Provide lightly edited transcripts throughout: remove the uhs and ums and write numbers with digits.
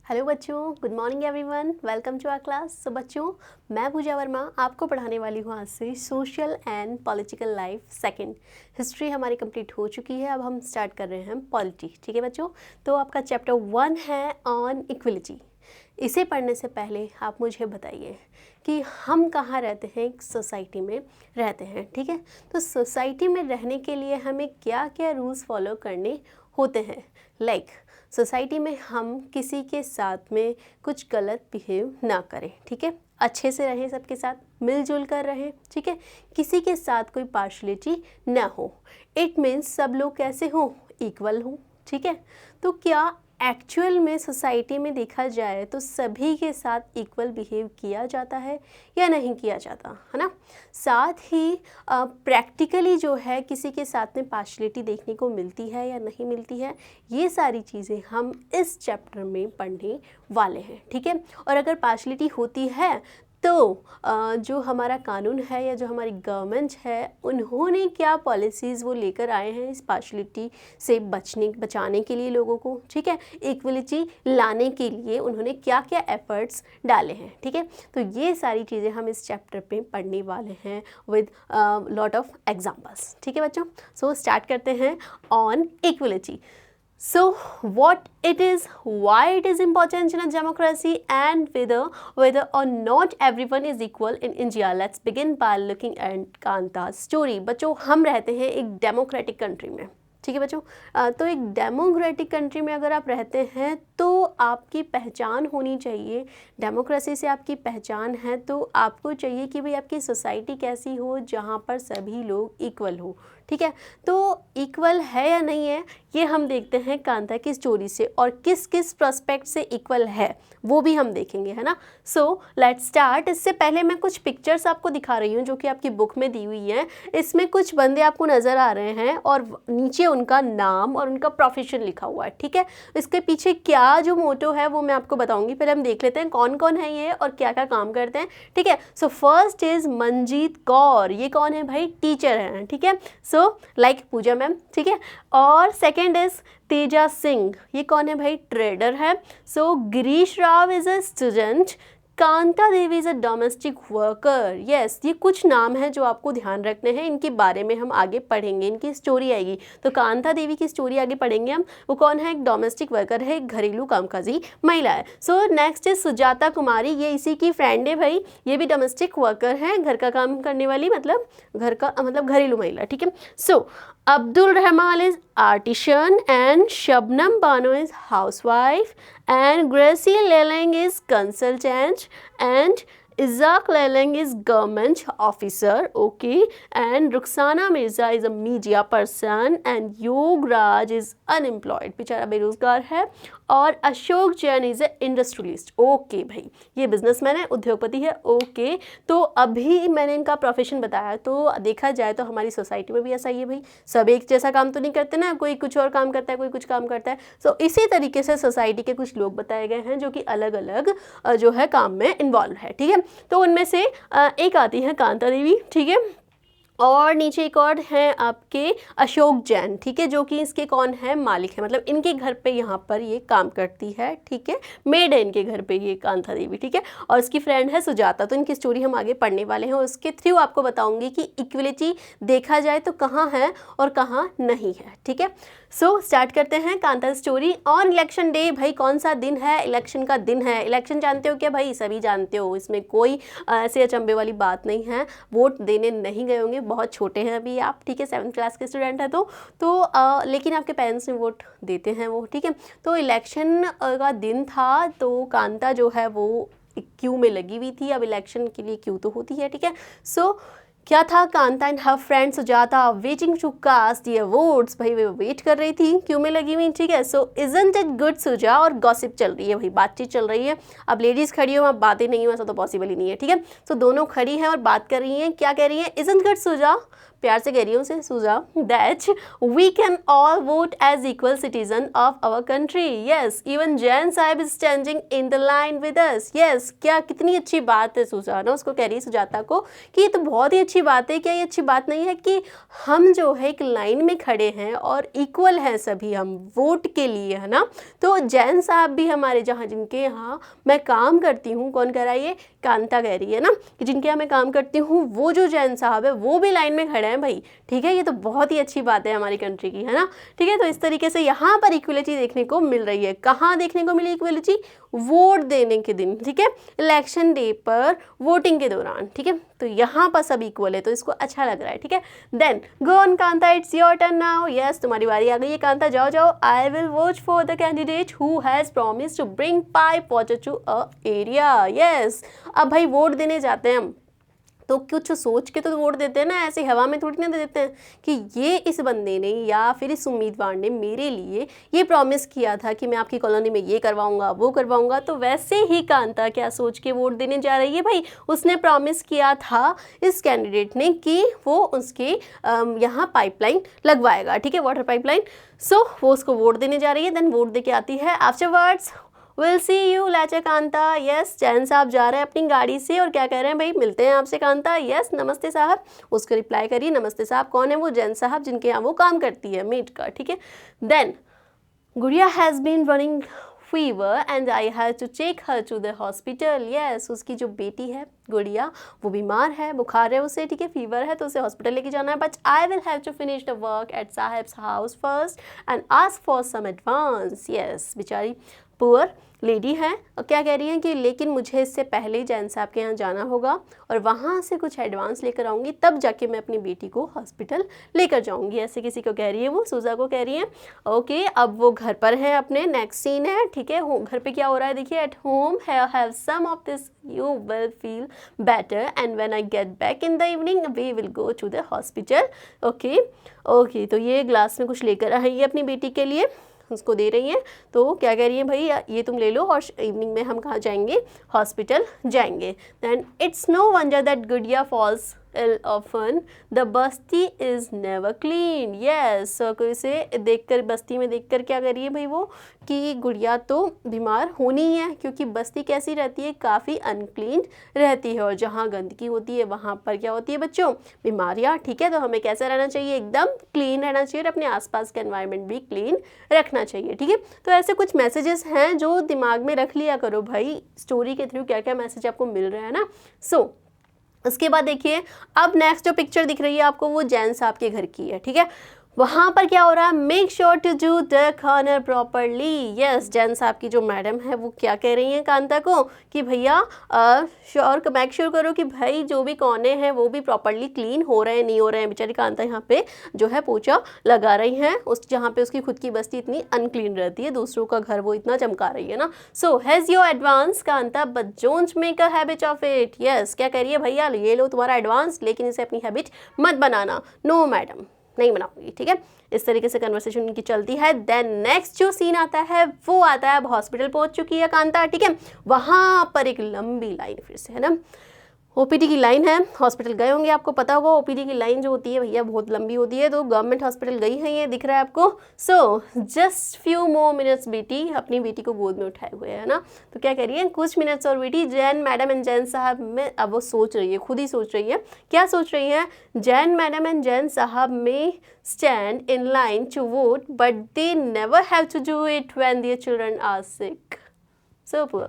Hello बच्चों, good morning everyone, welcome to our class. So बच्चों, मैं पूजा वर्मा आपको पढ़ाने वाली हूँ आज से social and political life second. History हमारी कंप्लीट हो चुकी है, अब हम स्टार्ट कर रहे हैं पॉलिटी। ठीक है बच्चों, तो आपका चैप्टर 1 है ऑन इक्वलिटी। इसे पढ़ने से पहले आप मुझे बताइए कि हम कहाँ रहते हैं। एक सोसाइटी में रहते हैं, ठीक है। तो सोसाइटी में रहने के लिए हमें क्या क्या रूल्स फॉलो करने होते हैं। लाइक सोसाइटी में हम किसी के साथ में कुछ गलत बिहेव ना करें, ठीक है। अच्छे से रहें, सबके साथ मिलजुल कर रहें, ठीक है। किसी के साथ कोई पार्शलिटी ना हो। इट मीन्स सब लोग कैसे हो, इक्वल हो, ठीक है। तो क्या एक्चुअल में सोसाइटी में देखा जाए तो सभी के साथ इक्वल बिहेव किया जाता है या नहीं किया जाता, है ना। साथ ही प्रैक्टिकली जो है किसी के साथ में पार्शलिटी देखने को मिलती है या नहीं मिलती है, ये सारी चीज़ें हम इस चैप्टर में पढ़ने वाले हैं, ठीक है। और अगर पार्शलिटी होती है तो जो हमारा कानून है या जो हमारी गवर्नमेंट है, उन्होंने क्या पॉलिसीज़ वो लेकर आए हैं इस पार्शलिटी से बचाने के लिए लोगों को, ठीक है। इक्वलिटी लाने के लिए उन्होंने क्या क्या एफर्ट्स डाले हैं, ठीक है। तो ये सारी चीज़ें हम इस चैप्टर पे पढ़ने वाले हैं विद लॉट ऑफ एग्जाम्पल्स, ठीक है बच्चों। सो स्टार्ट करते हैं on equality. So what it is, why it is important in a democracy, and whether or not everyone is equal in India. Let's begin by looking at Kanta's story. बच्चों, हम रहते हैं एक democratic country में, ठीक है बच्चों। तो एक डेमोक्रेटिक कंट्री में अगर आप रहते हैं तो आपकी पहचान होनी चाहिए। डेमोक्रेसी से आपकी पहचान है तो आपको चाहिए कि भाई आपकी सोसाइटी कैसी हो जहाँ पर सभी लोग इक्वल हो, ठीक है। तो इक्वल है या नहीं है ये हम देखते हैं कांता की स्टोरी से, और किस किस प्रोस्पेक्ट से इक्वल है वो भी हम देखेंगे, है ना। So let's start. इससे पहले मैं कुछ पिक्चर्स आपको दिखा रही हूँ जो कि आपकी बुक में दी हुई है। इसमें कुछ बंदे आपको नज़र आ रहे हैं और नीचे उनका नाम और उनका प्रोफेशन लिखा हुआ है, ठीक है। इसके पीछे क्या जो मोटो है वो मैं आपको बताऊंगी। पहले हम देख लेते हैं कौन कौन है ये और क्या क्या काम करते हैं, ठीक है। So first is Manjeet Kaur. ये कौन है भाई, टीचर हैं, ठीक है। सो लाइक पूजा मैम, ठीक है। और सेकेंड इज तेजा सिंह। ये कौन है भाई, ट्रेडर है। So Girish Rao is a student. Kanta Devi is a domestic worker. Yes, ये कुछ नाम है जो आपको ध्यान रखने हैं, इनके बारे में हम आगे पढ़ेंगे, इनकी स्टोरी आएगी। तो कांता देवी की स्टोरी आगे पढ़ेंगे हम। वो कौन है, एक डोमेस्टिक वर्कर है, एक घरेलू कामकाजी महिला है। सो नेक्स्ट इज सुजाता कुमारी। ये इसी की फ्रेंड है भाई, ये भी डोमेस्टिक वर्कर है, घर का काम करने वाली, मतलब घर का मतलब घरेलू महिला, ठीक है। सो Abdul Rahman is artisan and Shabnam Bano is housewife and Gracie Lelang is consultant and Isaac Lelang is government officer, okay, and Ruxana Mirza is a media person and Yog Raj is unemployed, बेचारा बेरोजगार है, और Ashok Jain is a industrialist. Okay भाई, ये businessman है, उद्योगपति है, okay. तो अभी मैंने इनका प्रोफेशन बताया, तो देखा जाए तो हमारी सोसाइटी में भी ऐसा ही है भाई, सब एक जैसा काम तो नहीं करते ना, कोई कुछ और काम करता है, कोई कुछ काम करता है। सो इसी तरीके से सोसाइटी के कुछ लोग बताए गए हैं जो कि अलग अलग जो है काम में इन्वॉल्व है, ठीक है। तो उनमें से एक आती है कांता देवी, ठीक है। और नीचे एक और हैं आपके अशोक जैन, ठीक है, जो कि इसके कौन है, मालिक है, मतलब इनके घर पे यहाँ पर ये काम करती है, ठीक है। मेड है इनके घर पे ये कांता देवी, ठीक है। और इसकी फ्रेंड है सुजाता। तो इनकी स्टोरी हम आगे पढ़ने वाले हैं और उसके थ्रू आपको बताऊंगी कि इक्वलिटी देखा जाए तो कहाँ है और कहाँ नहीं है, ठीक है। सो स्टार्ट करते हैं Kanta story on election day. भाई कौन सा दिन है, इलेक्शन का दिन है। इलेक्शन जानते हो क्या भाई, सभी जानते हो, इसमें कोई ऐसे अचंभे वाली बात नहीं है। वोट देने नहीं गए होंगे, बहुत छोटे हैं अभी आप, ठीक है, 7th क्लास के स्टूडेंट है तो लेकिन आपके पेरेंट्स ने वोट देते हैं वो, ठीक है। तो इलेक्शन का दिन था, तो कांता जो है वो क्यू में लगी हुई थी। अब इलेक्शन के लिए क्यू तो होती है, ठीक है। सो क्या था, Kanta and her friend Sujata waiting to cast their votes. भाई वो वेट कर रही थी, क्यों में लगी हुई, ठीक है। सो इजंट इट गुड सुजा, और गॉसिप चल रही है भाई, बातचीत चल रही है। अब लेडीज़ खड़ी हो, अब बातें नहीं हो, ऐसा तो पॉसिबल ही नहीं है, ठीक है। सो दोनों खड़ी हैं और बात कर रही हैं। क्या कह रही हैं, इजंट गुड सुजा, प्यार से कह रही हूँ उसे सुजा, that we can all vote as equal citizen of our country. Yes, even Jain sahab is standing in the line with us. Yes, क्या कितनी अच्छी बात है सुजा ना, उसको कह रही है सुजाता को कि ये तो बहुत ही अच्छी बात है। क्या ये अच्छी बात नहीं है कि हम जो है एक लाइन में खड़े हैं और इक्वल हैं सभी हम वोट के लिए, है ना। तो जैन साहब भी हमारे जहाँ जिनके यहाँ मैं काम करती हूँ, कौन कह रहा है ये, कांता कह रही है ना, कि जिनके यहाँ मैं काम करती हूँ वो जो जैन साहब है वो भी लाइन में खड़े हैं भाई। ठीक है, ये तो बहुत ही अच्छी बात है हमारी कंट्री की, है ना। ठीक है, तो इस तरीके से यहाँ पर इक्वलिटी देखने को मिल रही है। कहाँ देखने को मिली इक्वलिटी? वोट देने के दिन, ठीक है, इलेक्शन डे पर वोटिंग के दौरान। ठीक है, तो यहाँ पर सब इक्वल है, तो इसको अच्छा लग रहा है। ठीक है, then go on Kanta, it's your turn now. Yes, तुम्हारी बारी आ गई है कांता, जाओ जाओ। I will vote for the candidate who has promise to bring pipe water to a area. Yes, अब भाई वोट देने जाते हैं हम तो कुछ सोच के तो वोट देते हैं ना, ऐसे हवा में थोड़ी ना दे देते हैं कि ये इस बंदे ने या फिर इस उम्मीदवार ने मेरे लिए ये प्रॉमिस किया था कि मैं आपकी कॉलोनी में ये करवाऊंगा वो करवाऊंगा। तो वैसे ही कांता क्या सोच के वोट देने जा रही है भाई, उसने प्रॉमिस किया था इस कैंडिडेट ने कि वो उसके यहाँ पाइपलाइन लगवाएगा। ठीक है, वाटर पाइपलाइन। सो वो उसको वोट देने जा रही है, देन वोट दे के आती है। Afterwards will see you later Kanta. Yes, Jain साहब जा रहे हैं अपनी गाड़ी से और क्या कह रहे हैं भाई, मिलते हैं आपसे कांता। यस, नमस्ते साहब। उसको रिप्लाई करिए नमस्ते साहब। कौन है वो? जैन साहब, जिनके यहाँ वो काम करती है मेड का। ठीक है, then Gudiya has been running fever and I have to take her to the hospital. Yes, उसकी जो बेटी है गुड़िया वो बीमार है, बुखार है उसे, ठीक है, फीवर है, तो उसे हॉस्पिटल लेके जाना है। But I will have to finish the work at sahib's house first and ask for some advance. Yes, बेचारी पुअर लेडी है और क्या कह रही हैं कि लेकिन मुझे इससे पहले जैन साहब के यहाँ जाना होगा और वहाँ से कुछ एडवांस लेकर आऊँगी, तब जाके मैं अपनी बेटी को हॉस्पिटल लेकर जाऊँगी। ऐसे किसी को कह रही है वो, सुजा को कह रही है। ओके, अब वो घर पर है अपने, नेक्स्ट सीन है। ठीक है, घर पे क्या हो रहा है देखिए, at home have some of this you will feel better and when I get back in the evening we will go to the hospital. Okay, तो ये ग्लास में कुछ लेकर आई है अपनी बेटी के लिए, उसको दे रही हैं। तो क्या कह रही है भाई, ये तुम ले लो और इवनिंग में हम कहाँ जाएंगे, हॉस्पिटल जाएंगे। Then it's no wonder that Gudiya falls ill often, the Basti is never clean। yes, so इसे देखकर, बस्ती में देखकर क्या कर रही है भाई वो, कि गुड़िया तो बीमार होनी ही है क्योंकि बस्ती कैसी रहती है, काफ़ी अनक्लीन रहती है और जहाँ गंदगी होती है वहाँ पर क्या होती है बच्चों, बीमारियाँ। ठीक है, तो हमें कैसा रहना चाहिए, एकदम क्लीन रहना चाहिए और अपने आसपास का एनवायरनमेंट भी क्लीन रखना चाहिए। ठीक है, तो ऐसे कुछ मैसेजेस हैं जो दिमाग में रख लिया करो भाई, स्टोरी के थ्रू क्या क्या मैसेज आपको मिल रहा है ना। सो उसके बाद देखिए, अब नेक्स्ट जो पिक्चर दिख रही है आपको वो जैन साहब के घर की है। ठीक है, वहाँ पर क्या हो रहा है, make sure to do the corner properly. Yes, Jain साहब की जो मैडम है वो क्या कह रही हैं कांता को कि भैया मेक श्योर करो कि भाई जो भी कोने हैं वो भी प्रॉपरली क्लीन हो रहे हैं, नहीं हो रहे हैं। बेचारी कांता यहाँ पे जो है पोछा लगा रही हैं उस जहाँ पे उसकी खुद की बस्ती इतनी अनक्लीन रहती है, दूसरों का घर वो इतना चमका रही है ना। So has your advance Kanta but don't make a habit of it. Yes, क्या कह रही है भैया, ये लो तुम्हारा एडवांस, लेकिन इसे अपनी हैबिट मत बनाना। नो मैडम, नहीं बनाऊंगी। ठीक है, इस तरीके से कन्वर्सेशन उनकी चलती है। देन नेक्स्ट जो सीन आता है वो आता है, अब हॉस्पिटल पहुंच चुकी है कांता। ठीक है, वहाँ पर एक लंबी लाइन फिर से है ना, ओपीडी की लाइन है, हॉस्पिटल गए होंगे, आपको पता होगा ओपीडी की लाइन जो होती है भैया बहुत लंबी होती है, तो गवर्नमेंट हॉस्पिटल गई है, ये दिख रहा है आपको। So just few more minutes, बेटी अपनी बेटी को गोद में उठाए हुए है ना, तो क्या कह रही है, कुछ मिनट्स और बेटी, जैन मैडम एंड जैन साहब में, अब वो सोच रही है, खुद ही सोच रही है, क्या सोच रही है, जैन मैडम एंड जैन साहब में stand in line to vote but they never have to do it when their children are sick। so poor।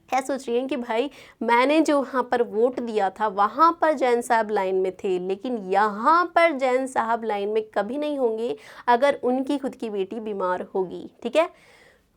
क्या सोच रही हैं कि भाई मैंने जो वहाँ पर वोट दिया था वहाँ पर जैन साहब लाइन में थे, लेकिन यहाँ पर जैन साहब लाइन में कभी नहीं होंगे अगर उनकी खुद की बेटी बीमार होगी। ठीक है,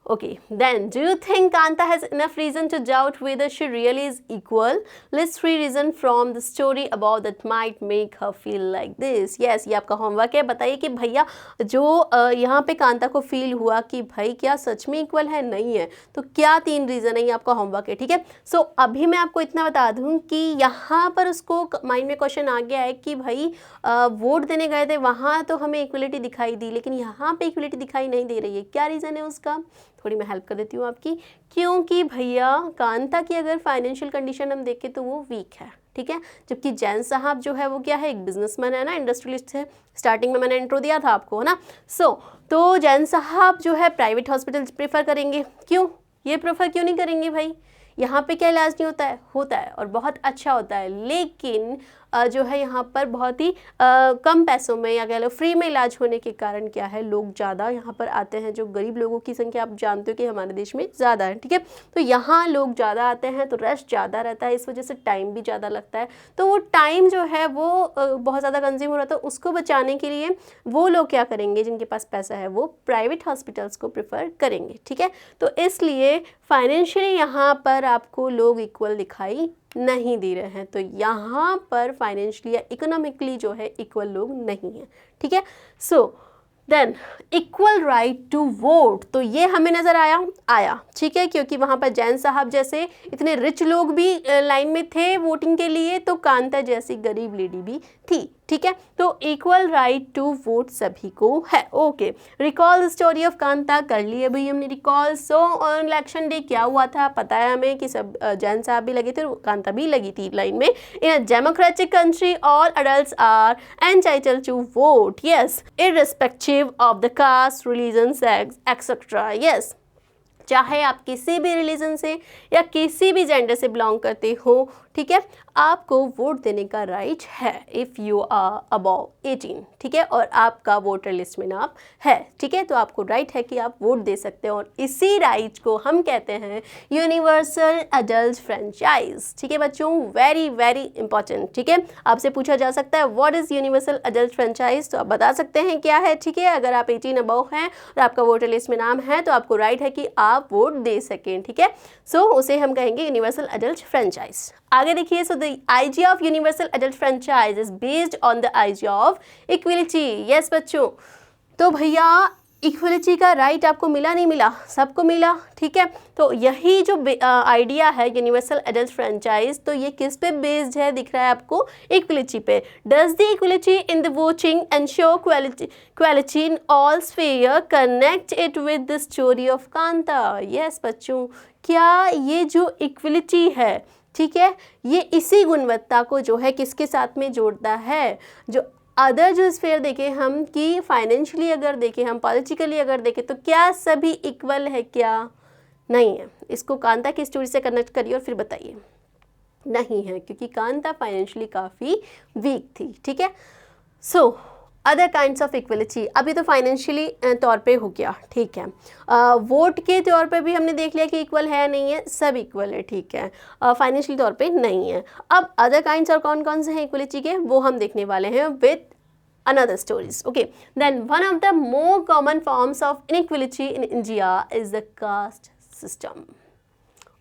Okay, then do you think Kanta has enough reason to doubt whether she really is equal? List 3 reasons from the story about that might make her feel like this। Yes, ये आपका होमवर्क है, बताइए कि भैया जो यहाँ पे कांता को फील हुआ कि भाई क्या सच में इक्वल है, नहीं है, तो क्या 3 रीज़न है, ये आपका होमवर्क है। ठीक है, सो अभी मैं आपको इतना बता दूँ कि यहाँ पर उसको माइंड में क्वेश्चन आ गया है कि भाई वोट देने गए थे वहाँ तो हमें इक्वलिटी दिखाई दी, लेकिन यहाँ पे इक्वलिटी दिखाई नहीं दे रही है, क्या रीज़न है उसका, थोड़ी मैं हेल्प कर देती हूँ आपकी। क्योंकि भैया कांता की अगर फाइनेंशियल कंडीशन हम देखें तो वो वीक है। ठीक है। जबकि जैन साहब जो है वो क्या है, एक बिजनेसमैन है ना, इंडस्ट्रियलिस्ट है। स्टार्टिंग में मैंने इंट्रो दिया था आपको, है ना। तो जैन साहब जो है प्राइवेट हॉस्पिटल प्रेफर करेंगे। क्यों ये प्रेफर क्यों नहीं करेंगे भाई? यहाँ पे क्या इलाज नहीं होता है? होता है और बहुत अच्छा होता है, लेकिन जो है यहाँ पर बहुत ही कम पैसों में या कह लो फ्री में इलाज होने के कारण क्या है, लोग ज़्यादा यहाँ पर आते हैं। जो गरीब लोगों की संख्या आप जानते हो कि हमारे देश में ज़्यादा है, ठीक है। तो यहाँ लोग ज़्यादा आते हैं तो रश ज़्यादा रहता है, इस वजह से टाइम भी ज़्यादा लगता है। तो वो टाइम जो है वो बहुत ज़्यादा कंज्यूम हो रहा था, उसको बचाने के लिए वो लोग क्या करेंगे, जिनके पास पैसा है वो प्राइवेट हॉस्पिटल्स को प्रेफर करेंगे, ठीक है। तो इसलिए फाइनेंशियली यहाँ पर आपको लोग इक्वल दिखाई नहीं दे रहे हैं। तो यहाँ पर फाइनेंशियली या इकोनॉमिकली जो है इक्वल लोग नहीं हैं, ठीक है। So then equal right to vote, तो ये हमें नज़र आया, ठीक है, क्योंकि वहाँ पर जैन साहब जैसे इतने रिच लोग भी लाइन में थे वोटिंग के लिए, तो कांता जैसी गरीब लेडी भी थी, ठीक है। तो इक्वल राइट टू वोट सभी को है। Okay, recall the story of Kanta कर लिए भाई हमने recall. So on election day क्या हुआ था, पता है हमें कि सब जैन साहब भी लगे थे, कांता भी लगी थी लाइन में। In a democratic country all adults are entitled to vote, yes, irrespective of the caste, religion, sex etcetera, yes. चाहे आप किसी भी रिलीजन से या किसी भी जेंडर से बिलोंग करते हो, ठीक है, आपको वोट देने का राइट है इफ़ यू आर अबव 18, ठीक है, और आपका वोटर लिस्ट में नाम है, ठीक है। तो आपको राइट है कि आप वोट दे सकते हैं, और इसी राइट को हम कहते हैं यूनिवर्सल एडल्ट फ्रेंचाइज, ठीक है बच्चों, वेरी वेरी इंपॉर्टेंट, ठीक है। आपसे पूछा जा सकता है what is universal adult franchise, तो आप बता सकते हैं क्या है, ठीक है। अगर आप 18 अबव हैं और आपका वोटर लिस्ट में नाम है तो आपको राइट है कि आप वोट दे सकें, ठीक है। सो उसे हम कहेंगे यूनिवर्सल एडल्ट फ्रेंचाइज। आगे देखिए, so the idea of universal adult franchise is based on the idea of equality, yes बच्चों। तो भैया इक्वलिटी का राइट आपको मिला नहीं मिला, सबको मिला, ठीक है। तो यही जो आइडिया है यूनिवर्सल एडल्ट फ्रेंचाइज, तो ये किस पे बेस्ड है, दिख रहा है आपको, इक्वलिटी पे। Does the equality in the voting ensure quality in all sphere, connect it with the story of Kanta, yes बच्चों। क्या ये जो इक्वलिटी है, ठीक है, ये इसी गुणवत्ता को जो है किसके साथ में जोड़ता है, जो अदर जो स्फीयर देखें हम, कि फाइनेंशियली अगर देखें हम, पॉलिटिकली अगर देखें, तो क्या सभी इक्वल है, क्या नहीं है। इसको कांता की स्टोरी से कनेक्ट करिए और फिर बताइए। नहीं है, क्योंकि कांता फाइनेंशियली काफ़ी वीक थी, ठीक है। So other kinds of equality, अभी तो फाइनेंशियली तौर पे हो गया, ठीक है। वोट के तौर पे भी हमने देख लिया कि इक्वल है या नहीं है, सब इक्वल है, ठीक है, फाइनेंशियली तौर पे नहीं है। अब अदर काइंड्स और कौन कौन से हैं इक्वलिटी के, वो हम देखने वाले हैं with another stories, okay. Then one of the more common forms of inequality in India is the caste system,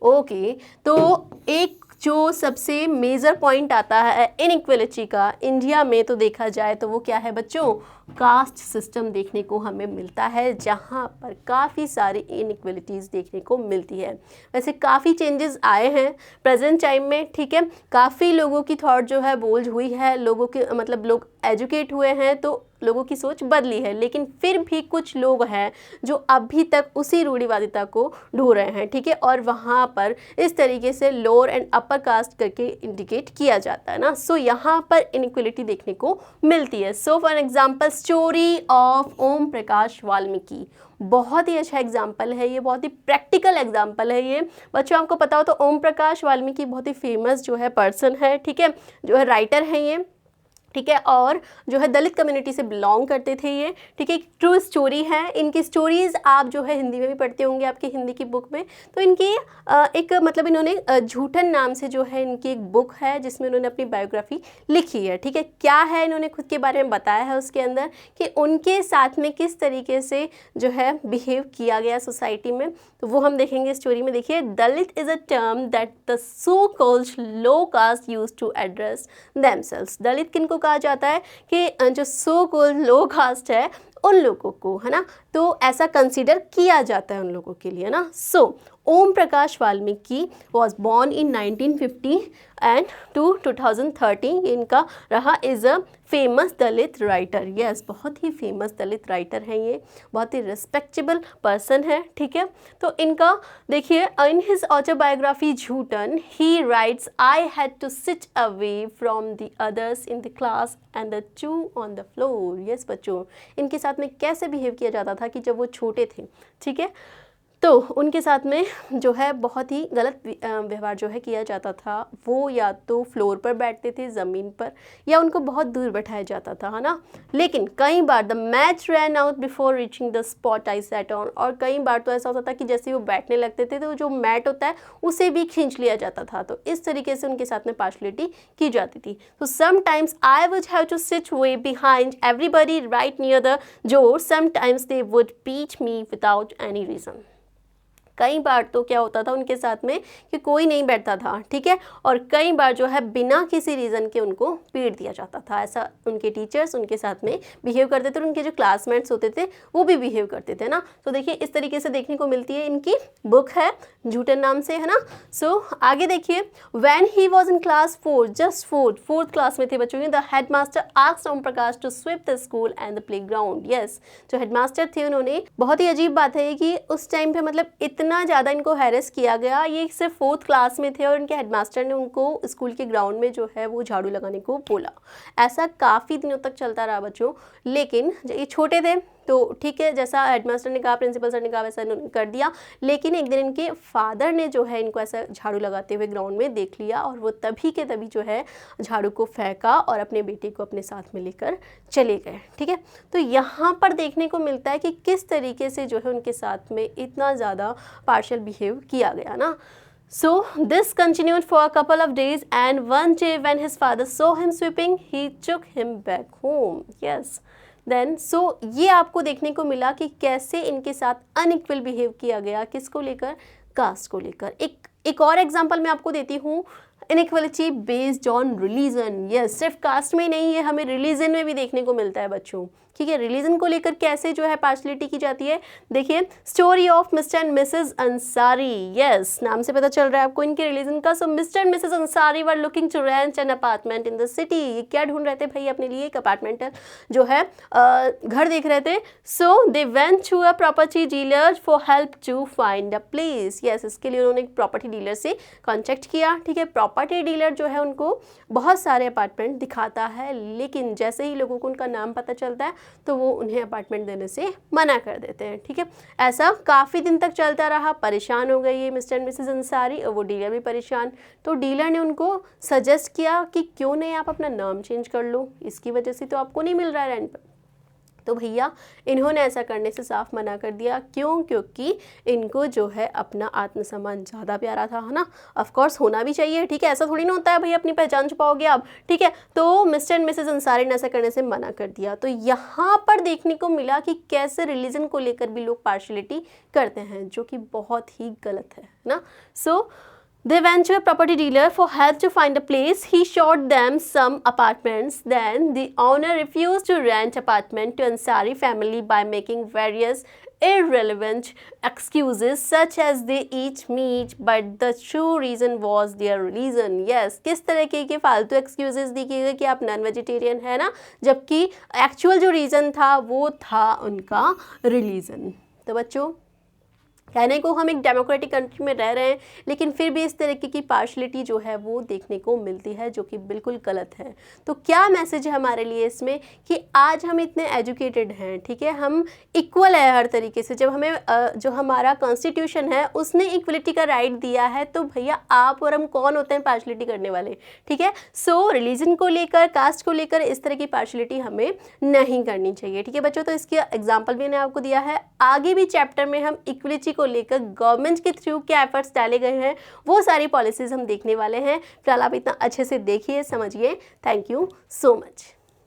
okay. तो एक जो सबसे मेजर पॉइंट आता है इनइक्वलिटी का इंडिया में, तो देखा जाए तो वो क्या है बच्चों, कास्ट सिस्टम देखने को हमें मिलता है, जहाँ पर काफ़ी सारी इनइक्वलिटीज़ देखने को मिलती है। वैसे काफ़ी चेंजेस आए हैं प्रेजेंट टाइम में, ठीक है, काफ़ी लोगों की थॉट जो है बोल्ड हुई है, लोगों के मतलब लोग एजुकेट हुए हैं, तो लोगों की सोच बदली है, लेकिन फिर भी कुछ लोग हैं जो अभी तक उसी रूढ़िवादिता को ढूंढ रहे हैं, ठीक है, और वहाँ पर इस तरीके से लोअर एंड अपर कास्ट करके इंडिकेट किया जाता है ना। सो यहाँ पर इनइक्वलिटी देखने को मिलती है। So for example story of Om Prakash Valmiki, बहुत ही अच्छा एग्जाम्पल है ये, बहुत ही प्रैक्टिकल एग्जाम्पल है ये बच्चों। आपको पता हो तो ओम प्रकाश वाल्मीकि बहुत ही फेमस जो है पर्सन है, ठीक है, जो है राइटर हैं ये, ठीक है, और जो है दलित कम्युनिटी से बिलोंग करते थे ये, ठीक है। ट्रू स्टोरी है, इनकी स्टोरीज़ आप जो है हिंदी में भी पढ़ते होंगे आपकी हिंदी की बुक में। तो इनकी एक मतलब इन्होंने झूठन नाम से जो है इनकी एक बुक है जिसमें उन्होंने अपनी बायोग्राफी लिखी है, ठीक है। क्या है इन्होंने खुद के बारे में बताया है उसके अंदर कि उनके साथ में किस तरीके से जो है बिहेव किया गया सोसाइटी में, तो वो हम देखेंगे स्टोरी में। देखिए, Dalit is a term that the so called low caste use to address themselves. Dalit किनको कहा जाता है कि जो सो कॉल्ड लो कास्ट है उन लोगों को, है ना, तो ऐसा कंसीडर किया जाता है उन लोगों के लिए ना। So Om Prakash Valmiki was born in 1950 and to 2013 ये इनका रहा, is a famous Dalit writer, yes बहुत ही फेमस दलित राइटर हैं ये, बहुत ही रिस्पेक्टेबल पर्सन है, ठीक है। तो इनका देखिए, in his autobiography Joothan he writes I had to sit away from the others in the class and the chew on the floor. Yes बच्चों, इनके साथ में कैसे बिहेव किया जाता था कि जब वो छोटे थे, ठीक है, तो उनके साथ में जो है बहुत ही गलत व्यवहार जो है किया जाता था। वो या तो फ्लोर पर बैठते थे, ज़मीन पर, या उनको बहुत दूर बैठाया जाता था, है ना। लेकिन कई बार the match ran out before reaching the spot I set on, और कई बार तो ऐसा होता था कि जैसे वो बैठने लगते थे तो जो मैट होता है उसे भी खींच लिया जाता था। तो इस तरीके से उनके साथ में पार्शलिटी की जाती थी। तो sometimes I would have to sit way behind everybody right near the door, sometimes they would beat me without any reason. कई बार तो क्या होता था उनके साथ में कि कोई नहीं बैठता था, ठीक है, और कई बार जो है बिना किसी रीज़न के उनको पीट दिया जाता था। ऐसा उनके टीचर्स उनके साथ में बिहेव करते थे, और उनके जो क्लासमेट्स होते थे वो भी बिहेव करते थे ना। तो देखिए इस तरीके से देखने को मिलती है, इनकी बुक है झूठन नाम से, है ना। सो आगे देखिए, when he was in class 4, just fourth class में थे बच्चों, the headmaster asked Om Prakash to sweep the school and the playground. Yes, जो हेडमास्टर थे उन्होंने, बहुत ही अजीब बात है कि उस टाइम पे मतलब इतना ज़्यादा इनको हैरेस किया गया। ये सिर्फ 4th क्लास में थे और इनके हेडमास्टर ने उनको स्कूल के ग्राउंड में जो है वो झाड़ू लगाने को बोला। ऐसा काफ़ी दिनों तक चलता रहा बच्चों, लेकिन ये छोटे थे तो ठीक है, जैसा हेडमास्टर ने कहा, प्रिंसिपल सर ने कहा, वैसा इन्होंने कर दिया। लेकिन एक दिन इनके फादर ने जो है इनको ऐसा झाड़ू लगाते हुए ग्राउंड में देख लिया, और वो तभी के तभी जो है झाड़ू को फेंका और अपने बेटे को अपने साथ में लेकर चले गए, ठीक है। तो यहाँ पर देखने को मिलता है कि किस तरीके से जो है उनके साथ में इतना ज़्यादा पार्शियल बिहेव किया गया ना। So this continued for a couple of days, and one day when his father saw him sweeping, he took him back home. Yes. Then so ये आपको देखने को मिला कि कैसे इनके साथ अनइक्वल बिहेव किया गया, किसको लेकर, कास्ट को लेकर। एक और एग्जांपल मैं आपको देती हूँ, inequality based on religion. Yes, सिर्फ कास्ट में नहीं है, हमें रिलीजन में भी देखने को मिलता है बच्चों, ठीक है। रिलीजन को लेकर कैसे जो है पार्शलिटी की जाती है, देखिए story of mister and missus Ansari. Yes, नाम से पता चल रहा है आपको इनके रिलीजन का। So mister and missus Ansari were looking to rent an apartment in the city. ये क्या ढूंढ रहे थे भाई अपने लिए, एक अपार्टमेंट जो है घर देख रहे थे। So they went to a property dealer for help to find a place. Yes, इसके लिए उन्होंने एक प्रॉपर्टी डीलर से कॉन्टेक्ट किया, ठीक है। प्रॉपर्टी डीलर जो है उनको बहुत सारे अपार्टमेंट दिखाता है, लेकिन जैसे ही लोगों को उनका नाम पता चलता है तो वो उन्हें अपार्टमेंट देने से मना कर देते हैं, ठीक है। ऐसा काफ़ी दिन तक चलता रहा। परेशान हो गई ये मिस्टर एंड मिसेस अंसारी, और वो डीलर भी परेशान। तो डीलर ने उनको सजेस्ट किया कि क्यों नहीं आप अपना नाम चेंज कर लो, इसकी वजह से तो आपको नहीं मिल रहा है रेंट पर। तो भैया इन्होंने ऐसा करने से साफ मना कर दिया। क्यों? क्योंकि इनको जो है अपना आत्मसम्मान ज़्यादा प्यारा था, है ना। ऑफ कोर्स होना भी चाहिए, ठीक है, ऐसा थोड़ी ना होता है भाई अपनी पहचान छुपाओगे आप, ठीक है। तो मिस्टर एंड मिसेस अंसारी ने ऐसा करने से मना कर दिया। तो यहाँ पर देखने को मिला कि कैसे रिलीजन को लेकर भी लोग पार्शलिटी करते हैं, जो कि बहुत ही गलत है ना। सो they went to a property dealer for help to find a place. He showed them some apartments. Then the owner refused to rent apartment to Ansari family by making various irrelevant excuses such as they eat meat, but the true reason was their religion. Yes, किस तरह के फालतू excuses दी गई कि आप non vegetarian है ना, जबकि एक्चुअल जो रीज़न था वो था उनका रिलीजन। तो बच्चों, कहने को हम एक डेमोक्रेटिक कंट्री में रह रहे हैं, लेकिन फिर भी इस तरीके की पार्शलिटी जो है वो देखने को मिलती है, जो कि बिल्कुल गलत है। तो क्या मैसेज है हमारे लिए इसमें कि आज हम इतने एजुकेटेड हैं, ठीक है, हम इक्वल है हर तरीके से। जब हमें जो हमारा कॉन्स्टिट्यूशन है उसने इक्वलिटी का राइट दिया है, तो भैया आप और हम कौन होते हैं पार्शलिटी करने वाले, ठीक है। सो रिलीजन को लेकर, कास्ट को लेकर इस तरह की पार्शलिटी हमें नहीं करनी चाहिए, ठीक है बच्चों। तो इसके एग्जाम्पल भी मैंने आपको दिया है। आगे भी चैप्टर में हम इक्वलिटी को लेकर गवर्नमेंट के थ्रू क्या एफर्ट्स डाले गए हैं, वो सारी पॉलिसीज हम देखने वाले हैं। फिलहाल आप इतना अच्छे से देखिए, समझिए। Thank you so much.